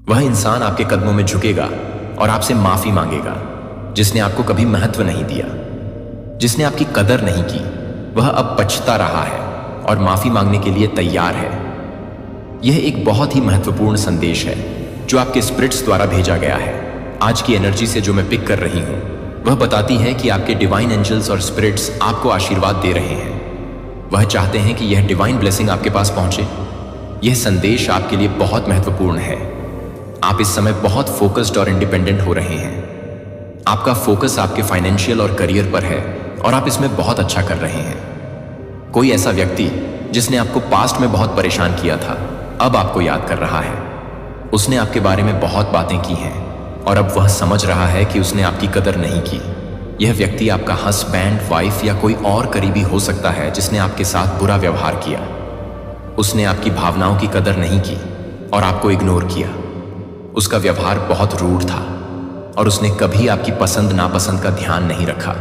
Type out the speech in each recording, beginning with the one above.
वह इंसान आपके कदमों में झुकेगा और आपसे माफी मांगेगा। जिसने आपको कभी महत्व नहीं दिया, जिसने आपकी कदर नहीं की, वह अब पछता रहा है और माफी मांगने के लिए तैयार है। यह एक बहुत ही महत्वपूर्ण संदेश है जो आपके स्पिरिट्स द्वारा भेजा गया है। आज की एनर्जी से जो मैं पिक कर रही हूं, वह बताती है कि आपके डिवाइन एंजल्स और स्पिरिट्स आपको आशीर्वाद दे रहे हैं। वह चाहते हैं कि यह डिवाइन ब्लेसिंग आपके पास पहुंचे। यह संदेश आपके लिए बहुत महत्वपूर्ण है। आप इस समय बहुत फोकस्ड और इंडिपेंडेंट हो रहे हैं। आपका फोकस आपके फाइनेंशियल और करियर पर है और आप इसमें बहुत अच्छा कर रहे हैं। कोई ऐसा व्यक्ति जिसने आपको पास्ट में बहुत परेशान किया था, अब आपको याद कर रहा है। उसने आपके बारे में बहुत बातें की हैं और अब वह समझ रहा है कि उसने आपकी कदर नहीं की। यह व्यक्ति आपका हस्बैंड, वाइफ या कोई और करीबी हो सकता है जिसने आपके साथ बुरा व्यवहार किया। उसने आपकी भावनाओं की कदर नहीं की और आपको इग्नोर किया। उसका व्यवहार बहुत रूड था और उसने कभी आपकी पसंद नापसंद का ध्यान नहीं रखा।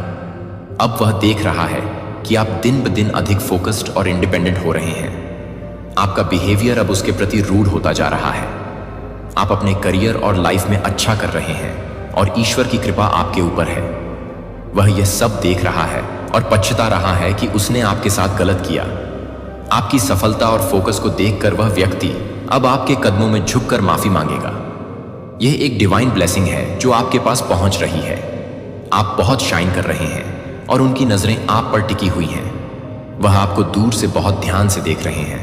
अब वह देख रहा है कि आप दिन ब दिन अधिक फोकस्ड और इंडिपेंडेंट हो रहे हैं। आपका बिहेवियर अब उसके प्रति रूड होता जा रहा है। आप अपने करियर और लाइफ में अच्छा कर रहे हैं और ईश्वर की कृपा आपके ऊपर है। वह यह सब देख रहा है और पछता रहा है कि उसने आपके साथ गलत किया। आपकी सफलता और फोकस को देखकर वह व्यक्ति अब आपके कदमों में झुककर माफी मांगेगा। यह एक डिवाइन ब्लेसिंग है जो आपके पास पहुंच रही है। आप बहुत शाइन कर रहे हैं और उनकी नजरें आप पर टिकी हुई हैं। वह आपको दूर से बहुत ध्यान से देख रहे हैं।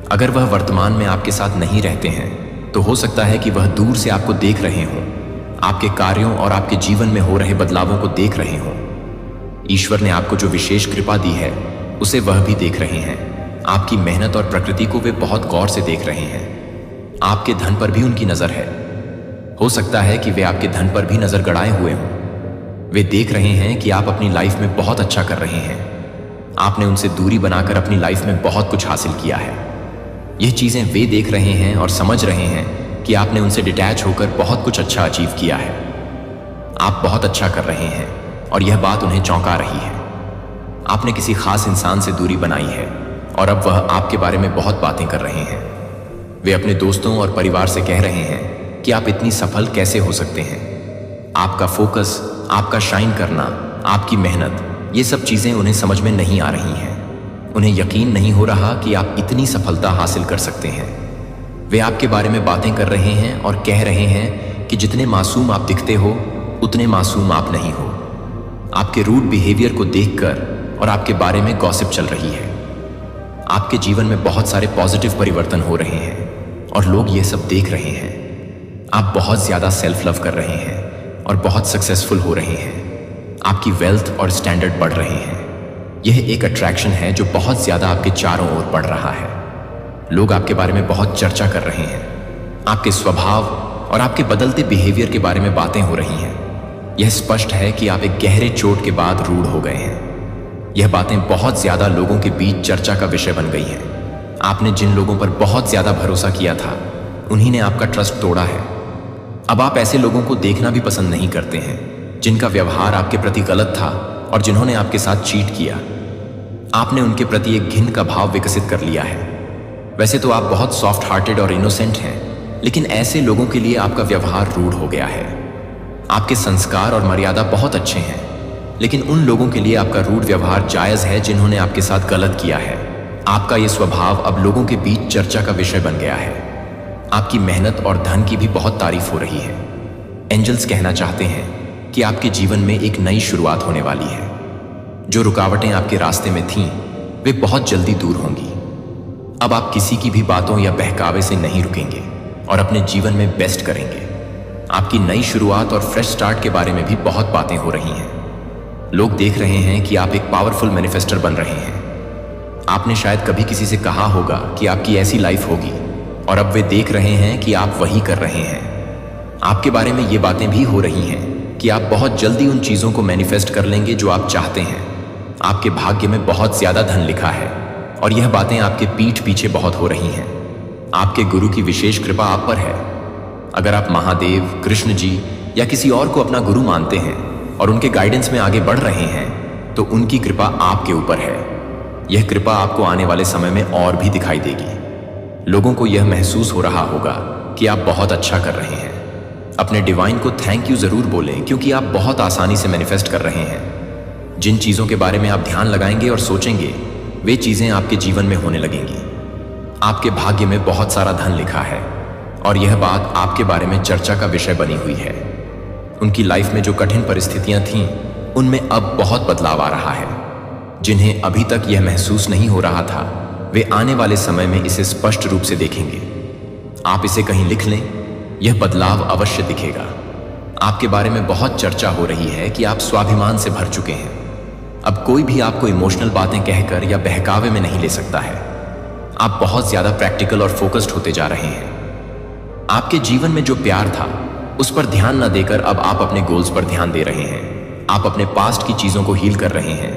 अगर वह वर्तमान में आपके साथ नहीं रहते हैं तो हो सकता है कि वह दूर से आपको देख रहे हों, आपके कार्यों और आपके जीवन में हो रहे बदलावों को देख रहे हों। ईश्वर ने आपको जो विशेष कृपा दी है उसे वह भी देख रहे हैं। आपकी मेहनत और प्रकृति को वे बहुत गौर से देख रहे हैं। आपके धन पर भी उनकी नजर है। हो सकता है कि वे आपके धन पर भी नजर गड़ाए हुए हों। वे देख रहे हैं कि आप अपनी लाइफ में बहुत अच्छा कर रहे हैं। आपने उनसे दूरी बनाकर अपनी लाइफ में बहुत कुछ हासिल किया है। यह चीजें वे देख रहे हैं और समझ रहे हैं कि आपने उनसे डिटैच होकर बहुत कुछ अच्छा अचीव किया है। आप बहुत अच्छा कर रहे हैं और यह बात उन्हें चौंका रही है। आपने किसी खास इंसान से दूरी बनाई है और अब वह आपके बारे में बहुत बातें कर रहे हैं। वे अपने दोस्तों और परिवार से कह रहे हैं कि आप इतनी सफल कैसे हो सकते हैं। आपका फोकस, आपका शाइन करना, आपकी मेहनत, ये सब चीजें उन्हें समझ में नहीं आ रही हैं। उन्हें यकीन नहीं हो रहा कि आप इतनी सफलता हासिल कर सकते हैं। वे आपके बारे में बातें कर रहे हैं और कह रहे हैं कि जितने मासूम आप दिखते हो उतने मासूम आप नहीं हो। आपके रूड बिहेवियर को देखकर और आपके बारे में गॉसिप चल रही है। आपके जीवन में बहुत सारे पॉजिटिव परिवर्तन हो रहे हैं और लोग ये सब देख रहे हैं। आप बहुत ज्यादा सेल्फ लव कर रहे हैं और बहुत सक्सेसफुल हो रहे हैं। आपकी वेल्थ और स्टैंडर्ड बढ़ रहे हैं। यह एक अट्रैक्शन है जो बहुत ज्यादा आपके चारों ओर बढ़ रहा है। लोग आपके बारे में बहुत चर्चा कर रहे हैं। आपके स्वभाव और आपके बदलते बिहेवियर के बारे में बातें हो रही हैं। यह स्पष्ट है कि आप एक गहरे चोट के बाद रूढ़ हो गए हैं। यह बातें बहुत ज्यादा लोगों के बीच चर्चा का विषय बन गई हैं। आपने जिन लोगों पर बहुत ज्यादा भरोसा किया था, उन्हीं ने आपका ट्रस्ट तोड़ा है। अब आप ऐसे लोगों को देखना भी पसंद नहीं करते हैं जिनका व्यवहार आपके प्रति गलत था और जिन्होंने आपके साथ चीट किया। आपने उनके प्रति एक घिन का भाव विकसित कर लिया है। वैसे तो आप बहुत सॉफ्ट हार्टेड और इनोसेंट हैं, लेकिन ऐसे लोगों के लिए आपका व्यवहार रूढ़ हो गया है। आपके संस्कार और मर्यादा बहुत अच्छे हैं, लेकिन उन लोगों के लिए आपका रूढ़ व्यवहार जायज है जिन्होंने आपके साथ गलत किया है। आपका यह स्वभाव अब लोगों के बीच चर्चा का विषय बन गया है। आपकी मेहनत और धन की भी बहुत तारीफ हो रही है। एंजल्स कहना चाहते हैं कि आपके जीवन में एक नई शुरुआत होने वाली है। जो रुकावटें आपके रास्ते में थीं, वे बहुत जल्दी दूर होंगी। अब आप किसी की भी बातों या बहकावे से नहीं रुकेंगे और अपने जीवन में बेस्ट करेंगे। आपकी नई शुरुआत और फ्रेश स्टार्ट के बारे में भी बहुत बातें हो रही हैं। लोग देख रहे हैं कि आप एक पावरफुल मैनिफेस्टर बन रहे हैं। आपने शायद कभी किसी से कहा होगा कि आपकी ऐसी लाइफ होगी और अब वे देख रहे हैं कि आप वही कर रहे हैं। आपके बारे में ये बातें भी हो रही हैं कि आप बहुत जल्दी उन चीज़ों को मैनिफेस्ट कर लेंगे जो आप चाहते हैं। आपके भाग्य में बहुत ज़्यादा धन लिखा है और यह बातें आपके पीठ पीछे बहुत हो रही हैं। आपके गुरु की विशेष कृपा आप पर है। अगर आप महादेव, कृष्ण जी या किसी और को अपना गुरु मानते हैं और उनके गाइडेंस में आगे बढ़ रहे हैं, तो उनकी कृपा आपके ऊपर है। यह कृपा आपको आने वाले समय में और भी दिखाई देगी। लोगों को यह महसूस हो रहा होगा कि आप बहुत अच्छा कर रहे हैं। अपने डिवाइन को थैंक यू जरूर बोलें, क्योंकि आप बहुत आसानी से मैनिफेस्ट कर रहे हैं। जिन चीज़ों के बारे में आप ध्यान लगाएंगे और सोचेंगे, वे चीज़ें आपके जीवन में होने लगेंगी। आपके भाग्य में बहुत सारा धन लिखा है और यह बात आपके बारे में चर्चा का विषय बनी हुई है। उनकी लाइफ में जो कठिन परिस्थितियां थीं, उनमें अब बहुत बदलाव आ रहा है। जिन्हें अभी तक यह महसूस नहीं हो रहा था, वे आने वाले समय में इसे स्पष्ट रूप से देखेंगे। आप इसे कहीं लिख लें, यह बदलाव अवश्य दिखेगा। आपके बारे में बहुत चर्चा हो रही है कि आप स्वाभिमान से भर चुके हैं। अब कोई भी आपको इमोशनल बातें कहकर या बहकावे में नहीं ले सकता है। आप बहुत ज्यादा प्रैक्टिकल और फोकस्ड होते जा रहे हैं। आपके जीवन में जो प्यार था, उस पर ध्यान न देकर अब आप अपने गोल्स पर ध्यान दे रहे हैं। आप अपने पास्ट की चीजों को हील कर रहे हैं।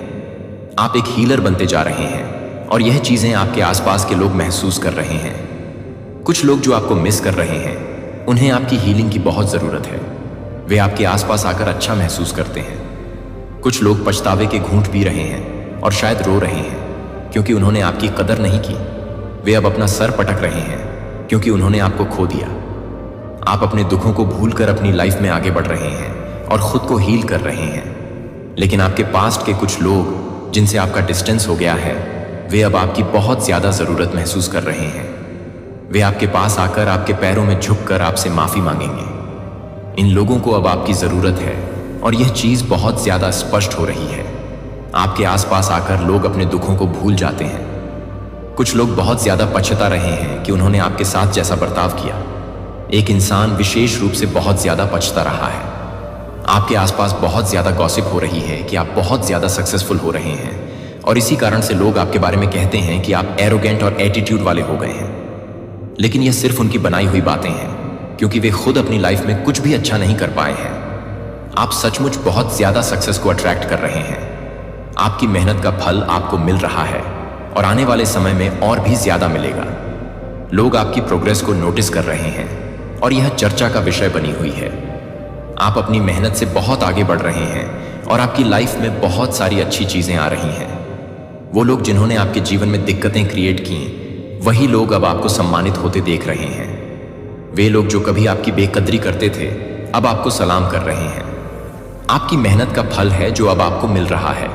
आप एक हीलर बनते जा रहे हैं और यह चीजें आपके आसपास के लोग महसूस कर रहे हैं। कुछ लोग जो आपको मिस कर रहे हैं, उन्हें आपकी हीलिंग की बहुत जरूरत है। वे आपके आसपास आकर अच्छा महसूस करते हैं। कुछ लोग पछतावे के घूंट पी रहे हैं और शायद रो रहे हैं क्योंकि उन्होंने आपकी कदर नहीं की। वे अब अपना सर पटक रहे हैं क्योंकि उन्होंने आपको खो दिया। आप अपने दुखों को भूलकर अपनी लाइफ में आगे बढ़ रहे हैं और खुद को हील कर रहे हैं। लेकिन आपके पास्ट के कुछ लोग जिनसे आपका डिस्टेंस हो गया है, वे अब आपकी बहुत ज्यादा जरूरत महसूस कर रहे हैं। वे आपके पास आकर आपके पैरों में झुककर आपसे माफी मांगेंगे। इन लोगों को अब आपकी जरूरत है और यह चीज बहुत ज्यादा स्पष्ट हो रही है। आपके आसपास आकर लोग अपने दुखों को भूल जाते हैं। कुछ लोग बहुत ज्यादा पछता रहे हैं कि उन्होंने आपके साथ जैसा बर्ताव किया। एक इंसान विशेष रूप से बहुत ज्यादा पछता रहा है। आपके आसपास बहुत ज्यादा गॉसिप हो रही है कि आप बहुत ज्यादा सक्सेसफुल हो रहे हैं और इसी कारण से लोग आपके बारे में कहते हैं कि आप एरोगेंट और एटीट्यूड वाले हो गए हैं। लेकिन यह सिर्फ उनकी बनाई हुई बातें हैं, क्योंकि वे खुद अपनी लाइफ में कुछ भी अच्छा नहीं कर पाए हैं। आप सचमुच बहुत ज्यादा सक्सेस को अट्रैक्ट कर रहे हैं। आपकी मेहनत का फल आपको मिल रहा है और आने वाले समय में और भी ज्यादा मिलेगा। लोग आपकी प्रोग्रेस को नोटिस कर रहे हैं और यह चर्चा का विषय बनी हुई है। आप अपनी मेहनत से बहुत आगे बढ़ रहे हैं और आपकी लाइफ में बहुत सारी अच्छी चीजें आ रही हैं। वो लोग जिन्होंने आपके जीवन में दिक्कतें क्रिएट की, वही लोग अब आपको सम्मानित होते देख रहे हैं। वे लोग जो कभी आपकी बेकदरी करते थे, अब आपको सलाम कर रहे हैं। आपकी मेहनत का फल है जो अब आपको मिल रहा है।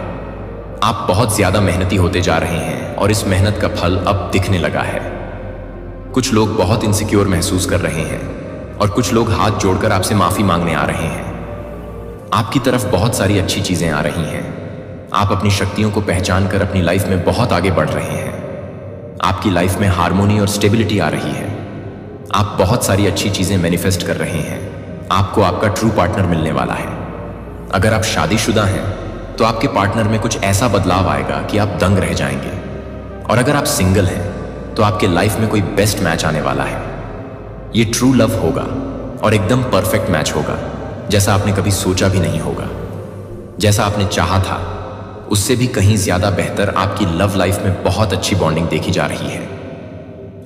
आप बहुत ज्यादा मेहनती होते जा रहे हैं और इस मेहनत का फल अब दिखने लगा है। कुछ लोग बहुत इनसिक्योर महसूस कर रहे हैं और कुछ लोग हाथ जोड़कर आपसे माफी मांगने आ रहे हैं। आपकी तरफ बहुत सारी अच्छी चीजें आ रही हैं। आप अपनी शक्तियों को पहचान कर अपनी लाइफ में बहुत आगे बढ़ रहे हैं। आपकी लाइफ में हार्मोनी और स्टेबिलिटी आ रही है। आप बहुत सारी अच्छी चीजें मैनिफेस्ट कर रहे हैं। आपको आपका ट्रू पार्टनर मिलने वाला है। अगर आप शादीशुदा हैं तो आपके पार्टनर में कुछ ऐसा बदलाव आएगा कि आप दंग रह जाएंगे। और अगर आप सिंगल हैं तो आपके लाइफ में कोई बेस्ट मैच आने वाला है। ये ट्रू लव होगा और एकदम परफेक्ट मैच होगा, जैसा आपने कभी सोचा भी नहीं होगा। जैसा आपने चाहा था, उससे भी कहीं ज्यादा बेहतर आपकी लव लाइफ में बहुत अच्छी बॉन्डिंग देखी जा रही है।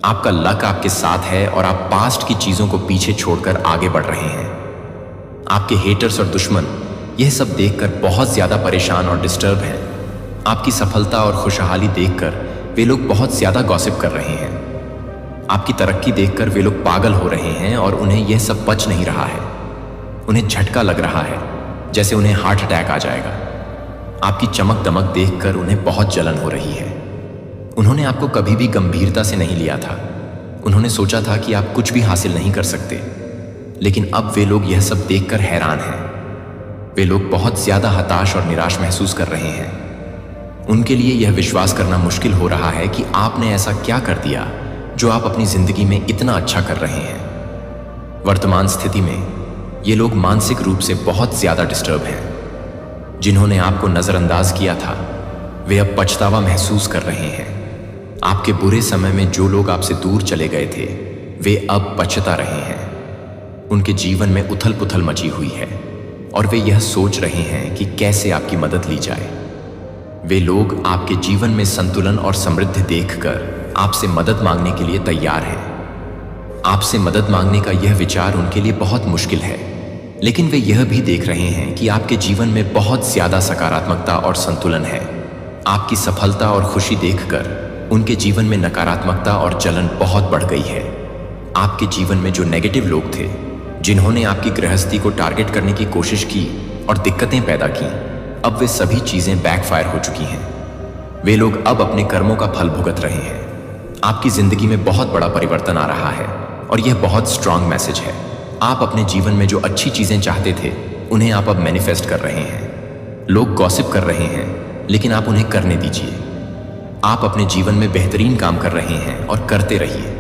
आपका लक आपके साथ है और आप पास्ट की चीजों को पीछे छोड़कर आगे बढ़ रहे हैं। आपके हेटर्स और दुश्मन यह सब देखकर बहुत ज्यादा परेशान और डिस्टर्ब हैं। आपकी सफलता और खुशहाली देखकर वे लोग बहुत ज्यादा गॉसिप कर रहे हैं। आपकी तरक्की देखकर वे लोग पागल हो रहे हैं और उन्हें यह सब पच नहीं रहा है। उन्हें झटका लग रहा है, जैसे उन्हें हार्ट अटैक आ जाएगा। आपकी चमक दमक देखकर उन्हें बहुत जलन हो रही है। उन्होंने आपको कभी भी गंभीरता से नहीं लिया था। उन्होंने सोचा था कि आप कुछ भी हासिल नहीं कर सकते, लेकिन अब वे लोग यह सब देखकर हैरान हैं। वे लोग बहुत ज्यादा हताश और निराश महसूस कर रहे हैं। उनके लिए यह विश्वास करना मुश्किल हो रहा है कि आपने ऐसा क्या कर दिया जो आप अपनी जिंदगी में इतना अच्छा कर रहे हैं। वर्तमान स्थिति में ये लोग मानसिक रूप से बहुत ज्यादा डिस्टर्ब हैं। जिन्होंने आपको नजरअंदाज किया था, वे अब पछतावा महसूस कर रहे हैं। आपके बुरे समय में जो लोग आपसे दूर चले गए थे, वे अब पछता रहे हैं। उनके जीवन में उथल पुथल मची हुई है और वे यह सोच रहे हैं कि कैसे आपकी मदद ली जाए। वे लोग आपके जीवन में संतुलन और समृद्धि देखकर आपसे मदद मांगने के लिए तैयार हैं। आपसे मदद मांगने का यह विचार उनके लिए बहुत मुश्किल है, लेकिन वे यह भी देख रहे हैं कि आपके जीवन में बहुत ज्यादा सकारात्मकता और संतुलन है। आपकी सफलता और खुशी देखकर उनके जीवन में नकारात्मकता और जलन बहुत बढ़ गई है। आपके जीवन में जो नेगेटिव लोग थे, जिन्होंने आपकी गृहस्थी को टारगेट करने की कोशिश की और दिक्कतें पैदा की, अब वे सभी चीजें बैकफायर हो चुकी हैं। वे लोग अब अपने कर्मों का फल भुगत रहे हैं। आपकी जिंदगी में बहुत बड़ा परिवर्तन आ रहा है और यह बहुत स्ट्रांग मैसेज है। आप अपने जीवन में जो अच्छी चीजें चाहते थे, उन्हें आप अब मैनिफेस्ट कर रहे हैं। लोग गॉसिप कर रहे हैं, लेकिन आप उन्हें करने दीजिए। आप अपने जीवन में बेहतरीन काम कर रहे हैं और करते रहिए।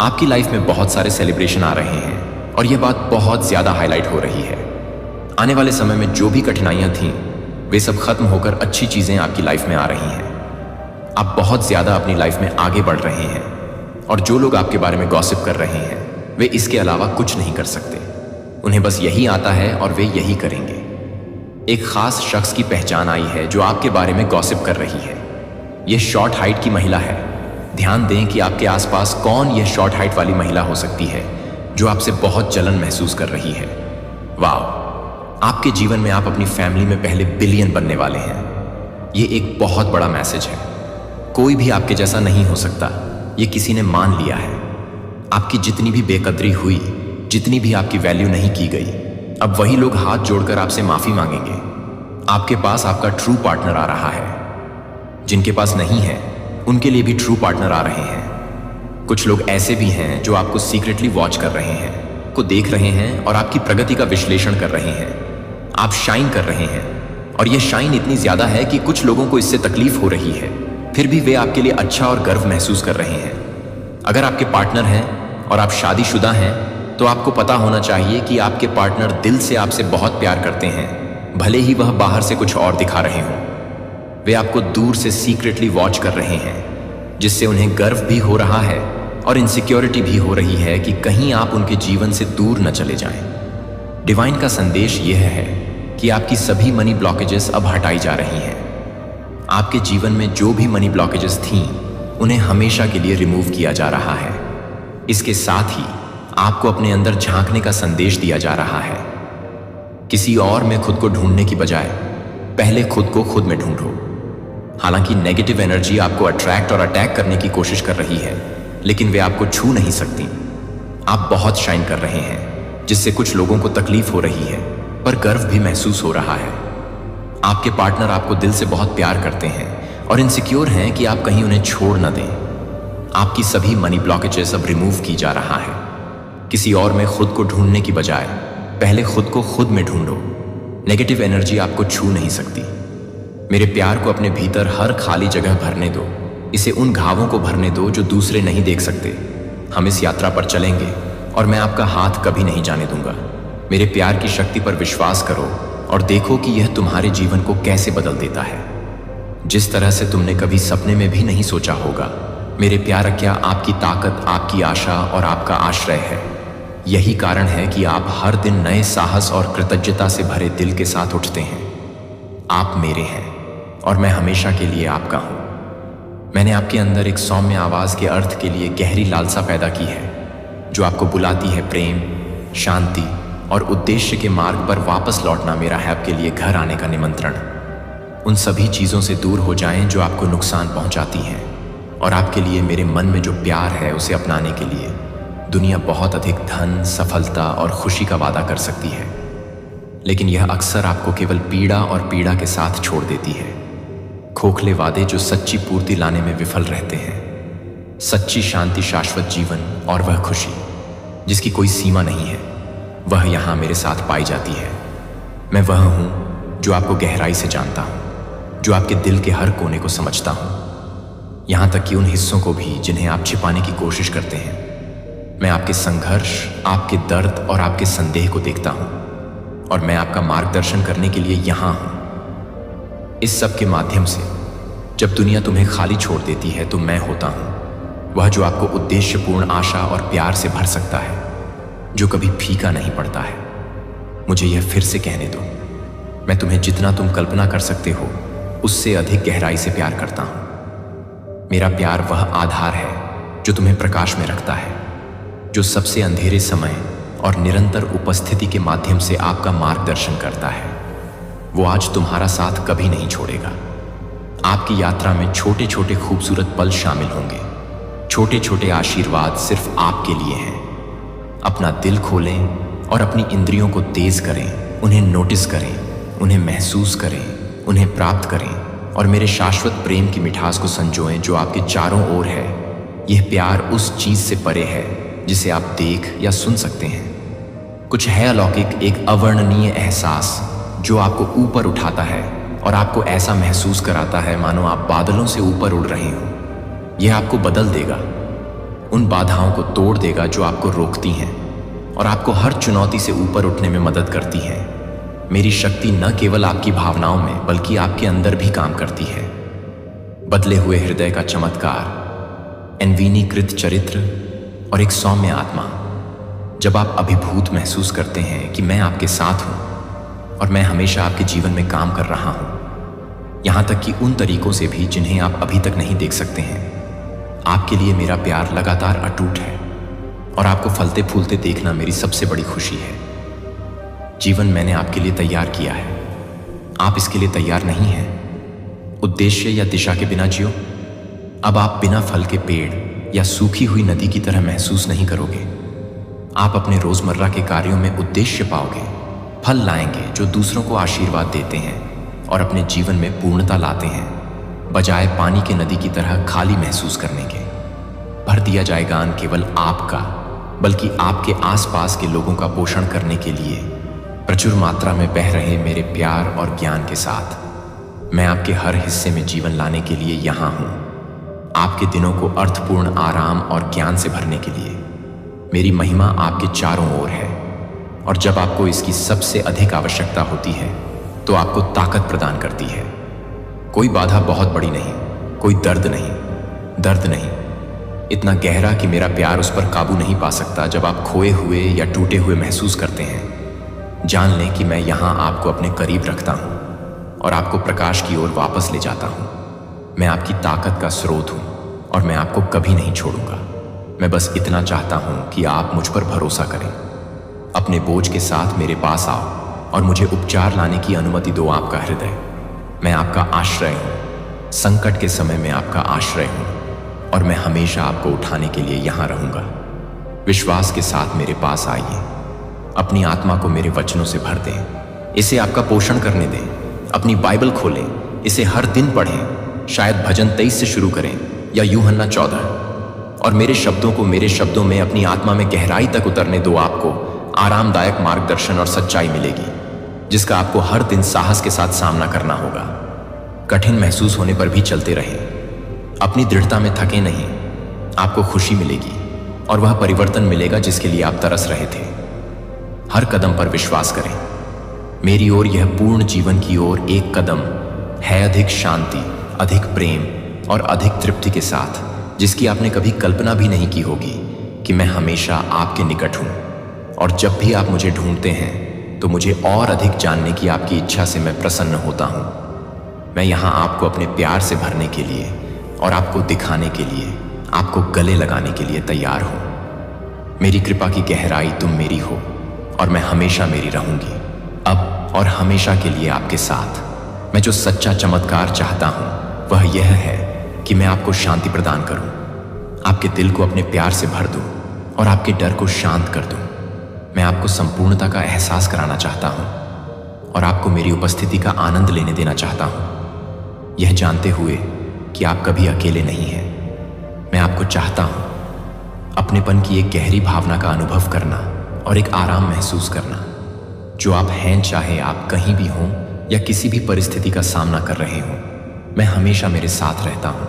आपकी लाइफ में बहुत सारे सेलिब्रेशन आ रहे हैं और यह बात बहुत ज्यादा हाईलाइट हो रही है। आने वाले समय में जो भी कठिनाइयां थीं, वे सब खत्म होकर अच्छी चीजें आपकी लाइफ में आ रही हैं। आप बहुत ज्यादा अपनी लाइफ में आगे बढ़ रहे हैं और जो लोग आपके बारे में गॉसिप कर रहे हैं, वे इसके अलावा कुछ नहीं कर सकते। उन्हें बस यही आता है और वे यही करेंगे। एक खास शख्स की पहचान आई है जो आपके बारे में गॉसिप कर रही है। यह शॉर्ट हाइट की महिला है। ध्यान दें कि आपके आसपास कौन यह शॉर्ट हाइट वाली महिला हो सकती है जो आपसे बहुत जलन महसूस कर रही है। वाह! आपके जीवन में आप अपनी फैमिली में पहले बिलियन बनने वाले हैं। यह एक बहुत बड़ा मैसेज है। कोई भी आपके जैसा नहीं हो सकता, यह किसी ने मान लिया है। आपकी जितनी भी बेकदरी हुई, जितनी भी आपकी वैल्यू नहीं की गई, अब वही लोग हाथ जोड़कर आपसे माफी मांगेंगे। आपके पास आपका ट्रू पार्टनर आ रहा है। जिनके पास नहीं है, उनके लिए भी ट्रू पार्टनर आ रहे हैं। कुछ लोग ऐसे भी हैं जो आपको सीक्रेटली वॉच कर रहे हैं, को देख रहे हैं और आपकी प्रगति का विश्लेषण कर रहे हैं। आप शाइन कर रहे हैं और यह शाइन इतनी ज्यादा है कि कुछ लोगों को इससे तकलीफ हो रही है, फिर भी वे आपके लिए अच्छा और गर्व महसूस कर रहे हैं। अगर आपके पार्टनर हैं और आप शादीशुदा हैं, तो आपको पता होना चाहिए कि आपके पार्टनर दिल से आपसे बहुत प्यार करते हैं, भले ही वह बाहर से कुछ और दिखा रहे हों। वे आपको दूर से सीक्रेटली वॉच कर रहे हैं, जिससे उन्हें गर्व भी हो रहा है और इनसिक्योरिटी भी हो रही है कि कहीं आप उनके जीवन से दूर न चले जाएं। डिवाइन का संदेश यह है कि आपकी सभी मनी ब्लॉकेजेस अब हटाई जा रही हैं। आपके जीवन में जो भी मनी ब्लॉकेजेस थीं, उन्हें हमेशा के लिए रिमूव किया जा रहा है। इसके साथ ही आपको अपने अंदर झांकने का संदेश दिया जा रहा है। किसी और में खुद को ढूंढने की बजाय पहले खुद को खुद में ढूंढो। हालांकि नेगेटिव एनर्जी आपको अट्रैक्ट और अटैक करने की कोशिश कर रही है, लेकिन वे आपको छू नहीं सकती। आप बहुत शाइन कर रहे हैं, जिससे कुछ लोगों को तकलीफ हो रही है, पर गर्व भी महसूस हो रहा है। आपके पार्टनर आपको दिल से बहुत प्यार करते हैं और इनसिक्योर हैं कि आप कहीं उन्हें छोड़ न दें। आपकी सभी मनी ब्लॉकेजेस अब रिमूव की जा रहा है। किसी और में खुद को ढूंढने की बजाय पहले खुद को खुद में ढूंढो। नेगेटिव एनर्जी आपको छू नहीं सकती। मेरे प्यार को अपने भीतर हर खाली जगह भरने दो। इसे उन घावों को भरने दो जो दूसरे नहीं देख सकते। हम इस यात्रा पर चलेंगे और मैं आपका हाथ कभी नहीं जाने दूंगा। मेरे प्यार की शक्ति पर विश्वास करो और देखो कि यह तुम्हारे जीवन को कैसे बदल देता है, जिस तरह से तुमने कभी सपने में भी नहीं सोचा होगा। मेरे प्यार, क्या आपकी ताकत, आपकी आशा और आपका आश्रय है। यही कारण है कि आप हर दिन नए साहस और कृतज्ञता से भरे दिल के साथ उठते हैं। आप मेरे हैं और मैं हमेशा के लिए आपका हूं। मैंने आपके अंदर एक सौम्य आवाज के अर्थ के लिए गहरी लालसा पैदा की है, जो आपको बुलाती है प्रेम, शांति और उद्देश्य के मार्ग पर वापस लौटना। मेरा है आपके लिए घर आने का निमंत्रण। उन सभी चीजों से दूर हो जाएं जो आपको नुकसान पहुंचाती हैं, और आपके लिए मेरे मन में जो प्यार है उसे अपनाने के लिए दुनिया बहुत अधिक धन, सफलता और खुशी का वादा कर सकती है, लेकिन यह अक्सर आपको केवल पीड़ा और पीड़ा के साथ छोड़ देती है। खोखले वादे जो सच्ची पूर्ति लाने में विफल रहते हैं। सच्ची शांति, शाश्वत जीवन और वह खुशी जिसकी कोई सीमा नहीं है, वह यहाँ मेरे साथ पाई जाती है। मैं वह हूँ जो आपको गहराई से जानता हूँ, जो आपके दिल के हर कोने को समझता हूँ, यहाँ तक कि उन हिस्सों को भी जिन्हें आप छिपाने की कोशिश करते हैं। मैं आपके संघर्ष, आपके दर्द और आपके संदेह को देखता हूँ, और मैं आपका मार्गदर्शन करने के लिए यहाँ हूँ। इस सब के माध्यम से जब दुनिया तुम्हें खाली छोड़ देती है, तो मैं होता हूँ वह जो आपको उद्देश्यपूर्ण आशा और प्यार से भर सकता है, जो कभी फीका नहीं पड़ता है। मुझे यह फिर से कहने दो, मैं तुम्हें जितना तुम कल्पना कर सकते हो उससे अधिक गहराई से प्यार करता हूँ। मेरा प्यार वह आधार है जो तुम्हें प्रकाश में रखता है, जो सबसे अंधेरे समय और निरंतर उपस्थिति के माध्यम से आपका मार्गदर्शन करता है। वो आज तुम्हारा साथ कभी नहीं छोड़ेगा। आपकी यात्रा में छोटे छोटे खूबसूरत पल शामिल होंगे। छोटे छोटे आशीर्वाद सिर्फ आपके लिए हैं। अपना दिल खोलें और अपनी इंद्रियों को तेज करें, उन्हें नोटिस करें, उन्हें महसूस करें, उन्हें प्राप्त करें और मेरे शाश्वत प्रेम की मिठास को संजोएं जो आपके चारों ओर है। यह प्यार उस चीज से परे है जिसे आप देख या सुन सकते हैं। कुछ है अलौकिक, एक अवर्णनीय एहसास जो आपको ऊपर उठाता है और आपको ऐसा महसूस कराता है मानो आप बादलों से ऊपर उड़ रहे हो। यह आपको बदल देगा, उन बाधाओं को तोड़ देगा जो आपको रोकती हैं और आपको हर चुनौती से ऊपर उठने में मदद करती हैं। मेरी शक्ति न केवल आपकी भावनाओं में बल्कि आपके अंदर भी काम करती है। बदले हुए हृदय का चमत्कार, अन्वीनीकृत चरित्र और एक सौम्य आत्मा। जब आप अभिभूत महसूस करते हैं कि मैं आपके साथ हूं और मैं हमेशा आपके जीवन में काम कर रहा हूं, यहां तक कि उन तरीकों से भी जिन्हें आप अभी तक नहीं देख सकते हैं। आपके लिए मेरा प्यार लगातार अटूट है और आपको फलते फूलते देखना मेरी सबसे बड़ी खुशी है। जीवन मैंने आपके लिए तैयार किया है, आप इसके लिए तैयार नहीं हैं। उद्देश्य या दिशा के बिना जियो। अब आप बिना फल के पेड़ या सूखी हुई नदी की तरह महसूस नहीं करोगे। आप अपने रोजमर्रा के कार्यों में उद्देश्य पाओगे, फल लाएंगे जो दूसरों को आशीर्वाद देते हैं और अपने जीवन में पूर्णता लाते हैं, बजाय पानी के नदी की तरह खाली महसूस करने के। भर दिया जाएगा न केवल आपका बल्कि आपके आसपास के लोगों का पोषण करने के लिए प्रचुर मात्रा में बह रहे मेरे प्यार और ज्ञान के साथ। मैं आपके हर हिस्से में जीवन लाने के लिए यहाँ हूँ, आपके दिनों को अर्थपूर्ण आराम और ज्ञान से भरने के लिए। मेरी महिमा आपके चारों ओर है और जब आपको इसकी सबसे अधिक आवश्यकता होती है तो आपको ताकत प्रदान करती है। कोई बाधा बहुत बड़ी नहीं, कोई दर्द नहीं, इतना गहरा कि मेरा प्यार उस पर काबू नहीं पा सकता। जब आप खोए हुए या टूटे हुए महसूस करते हैं, जान लें कि मैं यहाँ आपको अपने करीब रखता हूँ और आपको प्रकाश की ओर वापस ले जाता हूँ। मैं आपकी ताकत का स्रोत हूँ और मैं आपको कभी नहीं छोड़ूंगा। मैं बस इतना चाहता हूँ कि आप मुझ पर भरोसा करें। अपने बोझ के साथ मेरे पास आओ और मुझे उपचार लाने की अनुमति दो। आपका हृदय, मैं आपका आश्रय हूँ। संकट के समय में आपका आश्रय हूँ और मैं हमेशा आपको उठाने के लिए यहाँ रहूंगा। विश्वास के साथ मेरे पास आइए, अपनी आत्मा को मेरे वचनों से भर दें, इसे आपका पोषण करने दें। अपनी बाइबल खोलें, इसे हर दिन पढ़ें। शायद भजन 23 से शुरू करें या यूहन्ना 14 और मेरे शब्दों में अपनी आत्मा में गहराई तक उतरने दो। आपको आरामदायक मार्गदर्शन और सच्चाई मिलेगी जिसका आपको हर दिन साहस के साथ सामना करना होगा। कठिन महसूस होने पर भी चलते रहें, अपनी दृढ़ता में थके नहीं। आपको खुशी मिलेगी और वह परिवर्तन मिलेगा जिसके लिए आप तरस रहे थे। हर कदम पर विश्वास करें। मेरी ओर यह पूर्ण जीवन की ओर एक कदम है, अधिक शांति, अधिक प्रेम और अधिक तृप्ति के साथ, जिसकी आपने कभी कल्पना भी नहीं की होगी कि मैं हमेशा आपके निकट हूं। और जब भी आप मुझे ढूंढते हैं तो मुझे और अधिक जानने की आपकी इच्छा से मैं प्रसन्न होता हूं। मैं यहाँ आपको अपने प्यार से भरने के लिए और आपको दिखाने के लिए, आपको गले लगाने के लिए तैयार हूं। मेरी कृपा की गहराई तुम मेरी हो और मैं हमेशा मेरी रहूंगी, अब और हमेशा के लिए आपके साथ। मैं जो सच्चा चमत्कार चाहता हूं वह यह है कि मैं आपको शांति प्रदान करूं, आपके दिल को अपने प्यार से भर दूं और आपके डर को शांत कर दूं। मैं आपको संपूर्णता का एहसास कराना चाहता हूं और आपको मेरी उपस्थिति का आनंद लेने देना चाहता हूं, यह जानते हुए कि आप कभी अकेले नहीं हैं। मैं आपको चाहता हूं अपनेपन की एक गहरी भावना का अनुभव करना और एक आराम महसूस करना जो आप हैं, चाहे आप कहीं भी हों या किसी भी परिस्थिति का सामना कर रहे हों। मैं हमेशा मेरे साथ रहता हूं।